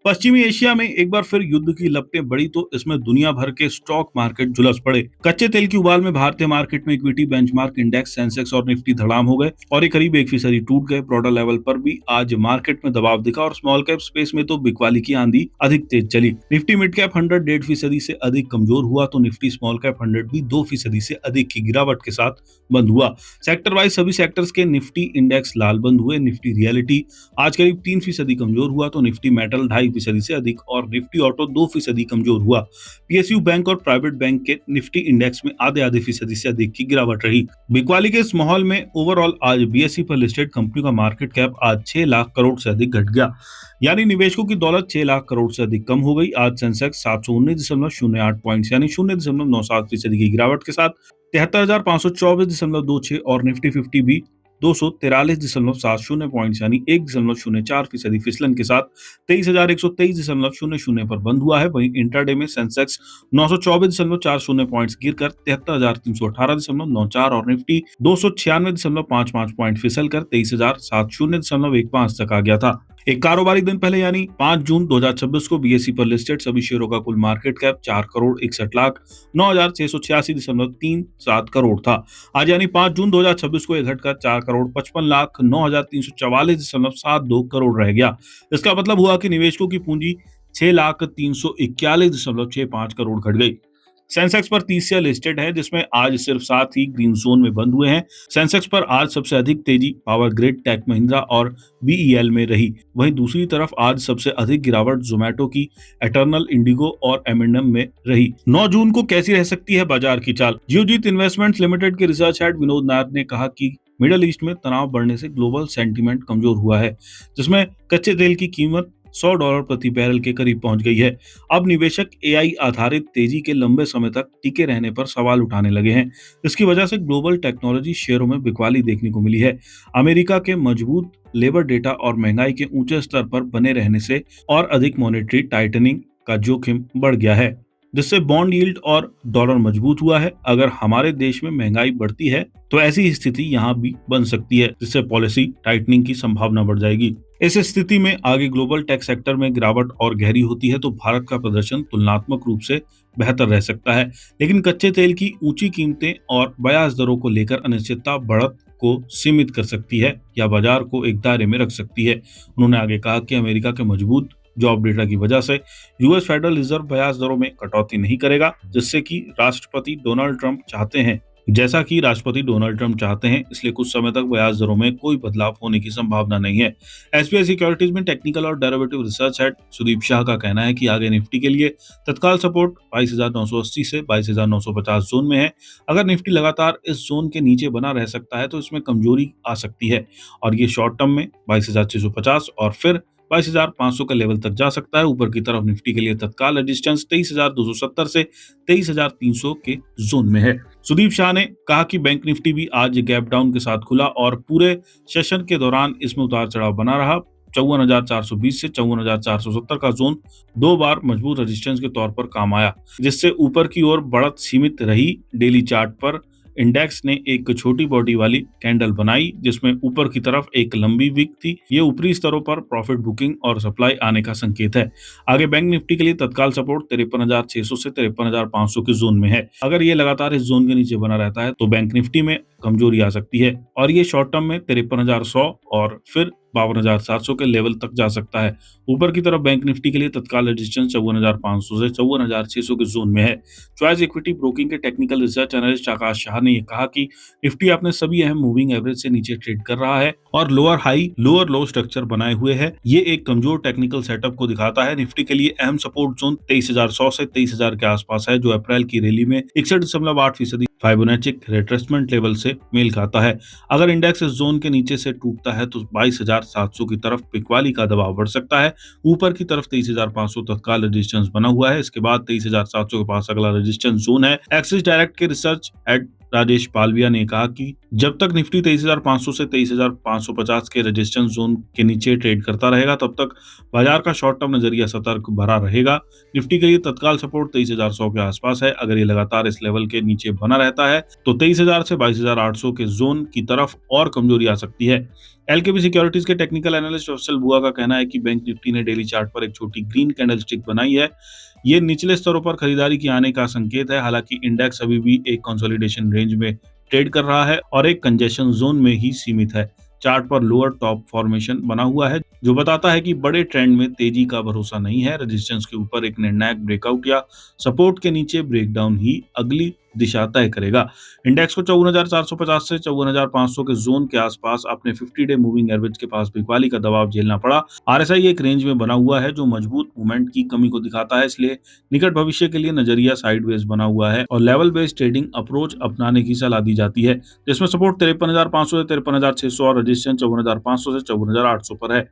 पश्चिमी एशिया में एक बार फिर युद्ध की लपटें बढ़ी तो इसमें दुनिया भर के स्टॉक मार्केट झुलस पड़े। कच्चे तेल की उबाल में भारतीय मार्केट में इक्विटी बेंचमार्क इंडेक्स, सेंसेक्स और निफ्टी धड़ाम हो गए और ये करीब 1% टूट गए। ब्रॉडर लेवल पर भी आज मार्केट में दबाव दिखा और स्मॉल कैप स्पेस में तो बिकवाली की आंधी अधिक तेज चली। निफ्टी मिड कैप 100 1.5% से अधिक कमजोर हुआ तो निफ्टी स्मॉल कैप 100 भी 2% से अधिक की गिरावट के साथ बंद हुआ। सेक्टर वाइज सभी सेक्टर्स के निफ्टी इंडेक्स लाल बंद हुए। निफ्टी रियलिटी आज करीब 3% कमजोर हुआ तो निफ्टी मेटल 2.5% से अधिक और निफ्टी ऑटो 2% कमजोर हुआ। पीएसयू बैंक और प्राइवेट बैंक के निफ्टी इंडेक्स में आधे फीसदी से अधिक की गिरावट रही। बिकवाली के इस माहौल में ओवरऑल आज बीएसई पर लिस्टेड कंपनी का मार्केट कैप आज 6 लाख करोड़ से अधिक घट गया, यानी निवेशकों की दौलत 6 लाख करोड़ से अधिक कम हो गई। आज सेंसेक्स 719.08 पॉइंट्स यानी 0.97% की गिरावट के साथ 73,524.26 और निफ्टी 50 भी 243.70 पॉइंट्स यानी 1.04% फिसलन के साथ 23,123.00 पर बंद हुआ है। वहीं इंट्राडे में सेंसेक्स 924.40 पॉइंट्स गिरकर 73,318.94 और निफ्टी 296.55 पॉइंट फिसल कर 23,700.15 तक आ गया था। एक कारोबारी दिन पहले यानी 5 जून 2026 को बीएसई पर लिस्टेड सभी शेयरों का कुल मार्केट कैप 4,61,09,686.37 करोड़ था। आज यानी 5 जून 2026 को यह घटकर 4,55,09,344.72 करोड़ रह गया। इसका मतलब हुआ कि निवेशकों की पूंजी 6,341.65 करोड़ घट गई। सेंसेक्स पर 30 शेयर लिस्टेड है जिसमें आज सिर्फ 7 ही ग्रीन जोन में बंद हुए हैं। सेंसेक्स पर आज सबसे अधिक तेजी पावर ग्रिड, टेक महिंद्रा और बीईएल में रही। वहीं दूसरी तरफ आज सबसे अधिक गिरावट जोमेटो की, एटर्नल, इंडिगो और एम&एम में रही। 9 जून को कैसी रह सकती है बाजार की चाल? जियोजीत इन्वेस्टमेंट्स लिमिटेड के रिसर्च हेड विनोद नायर ने कहा कि मिडल ईस्ट में तनाव बढ़ने से ग्लोबल सेंटीमेंट कमजोर हुआ है, जिसमें कच्चे तेल की कीमत $100 प्रति बैरल के करीब पहुंच गई है। अब निवेशक एआई आधारित तेजी के लंबे समय तक टिके रहने पर सवाल उठाने लगे हैं। इसकी वजह से ग्लोबल टेक्नोलॉजी शेयरों में बिकवाली देखने को मिली है। अमेरिका के मजबूत लेबर डेटा और महंगाई के ऊंचे स्तर पर बने रहने से और अधिक मॉनेटरी टाइटनिंग का जोखिम बढ़ गया है, जिससे बॉन्ड यील्ड और डॉलर मजबूत हुआ है। अगर हमारे देश में महंगाई बढ़ती है तो ऐसी स्थिति यहाँ भी बन सकती है, जिससे पॉलिसी टाइटनिंग की संभावना बढ़ जाएगी। इस स्थिति में आगे ग्लोबल टेक सेक्टर में गिरावट और गहरी होती है तो भारत का प्रदर्शन तुलनात्मक रूप से बेहतर रह सकता है। लेकिन कच्चे तेल की ऊंची कीमतें और ब्याज दरों को लेकर अनिश्चितता बढ़त को सीमित कर सकती है या बाजार को एक दायरे में रख सकती है। उन्होंने आगे कहा कि अमेरिका के मजबूत जॉब डेटा की वजह से यूएस फेडरल रिजर्व ब्याज दरों में कटौती नहीं करेगा, जैसा कि राष्ट्रपति डोनाल्ड ट्रंप चाहते हैं। इसलिए कुछ समय तक ब्याज दरों में कोई बदलाव होने की संभावना नहीं है। एसबीआई सिक्योरिटीज में टेक्निकल और derivative research head Sudeep Shah का कहना है कि आगे निफ्टी के लिए तत्काल सपोर्ट 22,980 से 22,950 जोन में है। अगर निफ्टी लगातार इस जोन के नीचे बना रह सकता है तो इसमें कमजोरी आ सकती है और ये शॉर्ट टर्म में 22,650 और फिर 22,500 के लेवल तक जा सकता है। ऊपर की तरफ निफ्टी के लिए तत्काल रेजिस्टेंस 23,270 से 23,300 के जोन में है। सुदीप शाह ने कहा कि बैंक निफ्टी भी आज गैप डाउन के साथ खुला और पूरे सेशन के दौरान इसमें उतार चढ़ाव बना रहा। 54,420 से 54,470 का जोन 2 बार मजबूत रेजिस्टेंस के तौर पर काम आया, जिससे ऊपर की ओर बढ़त सीमित रही। डेली चार्ट पर इंडेक्स ने एक छोटी बॉडी वाली कैंडल बनाई जिसमें ऊपर की तरफ एक लंबी विक थी। ये ऊपरी स्तरों पर प्रॉफिट बुकिंग और सप्लाई आने का संकेत है। आगे बैंक निफ्टी के लिए तत्काल सपोर्ट 53,600 से 53,500 के जोन में है। अगर ये लगातार इस जोन के नीचे बना रहता है तो बैंक निफ्टी में कमजोरी आ सकती है और ये शॉर्ट टर्म में 53,100 और फिर 52,700 के लेवल तक जा सकता है। ऊपर की तरफ बैंक निफ्टी के लिए तत्काल रेजिस्टेंस 54,500 से 54,600 के जोन में है। चॉइस इक्विटी ब्रोकिंग के टेक्निकल रिसर्च एनालिस्ट आकाश शाह ने कहा कि निफ्टी अपने सभी अहम मूविंग एवरेज से नीचे ट्रेड कर रहा है और लोअर हाई लोअर लो स्ट्रक्चर बनाए हुए है। ये एक कमजोर टेक्निकल सेटअप को दिखाता है। निफ्टी के लिए अहम सपोर्ट जोन 23,100 से 23,000 के आसपास है, जो अप्रैल की रैली में 61.8% फाइबोनैचिक रिट्रेसमेंट लेवल से मेल खाता है। अगर इंडेक्स इस जोन के नीचे से टूटता है तो 22,700 की तरफ बिकवाली का दबाव बढ़ सकता है। ऊपर की तरफ 23,500 तत्काल रेजिस्टेंस बना हुआ है। इसके बाद 23,700 के पास अगला रेजिस्टेंस जोन है। एक्सिस डायरेक्ट के रिसर्च हेड राजेश पालविया ने कहा कि जब तक निफ्टी 23,500 से 23,550 के रेजिस्टेंस जोन के नीचे ट्रेड करता रहेगा तब तक बाजार का शॉर्ट टर्म नजरिया सतर्क भरा रहेगा। निफ्टी के लिए तत्काल सपोर्ट 23,100 के आसपास है। अगर ये लगातार इस लेवल के नीचे बना रहता रहता है तो 23,000 से 22,800 के जोन की तरफ और कमजोरी आ सकती है। एलकेबी सिक्योरिटीज के टेक्निकल एनालिस्ट अफसल बुआ का कहना है कि बैंक निफ्टी ने डेली चार्ट पर एक छोटी ग्रीन कैंडल स्टिक बनाई है। ये निचले स्तरों पर खरीदारी की आने का संकेत है। हालांकि इंडेक्स अभी भी एक कंसोलिडेशन रेंज में ट्रेड कर रहा है और एक कंजेशन जोन में ही सीमित है। चार्ट पर लोअर टॉप फॉर्मेशन बना हुआ है जो बताता है कि बड़े ट्रेंड में तेजी का भरोसा नहीं है। रेजिस्टेंस के ऊपर एक निर्णायक ब्रेकआउट या सपोर्ट के नीचे ब्रेकडाउन ही अगली दिशा तय करेगा। इंडेक्स को 54,450 से 54,500 के जोन के आसपास अपने 50 डे मूविंग एवरेज के पास बिकवाली का दबाव झेलना पड़ा। आरएसआई एक रेंज में बना हुआ है जो मजबूत मूवमेंट की कमी को दिखाता है, इसलिए निकट भविष्य के लिए नजरिया साइडवेज बना हुआ है और लेवल बेस्ड ट्रेडिंग अप्रोच अपनाने की सलाह दी जाती है, जिसमें सपोर्ट 53,500 से 53,600 और रेजिस्टेंस 54,500 से 54,800 पर है।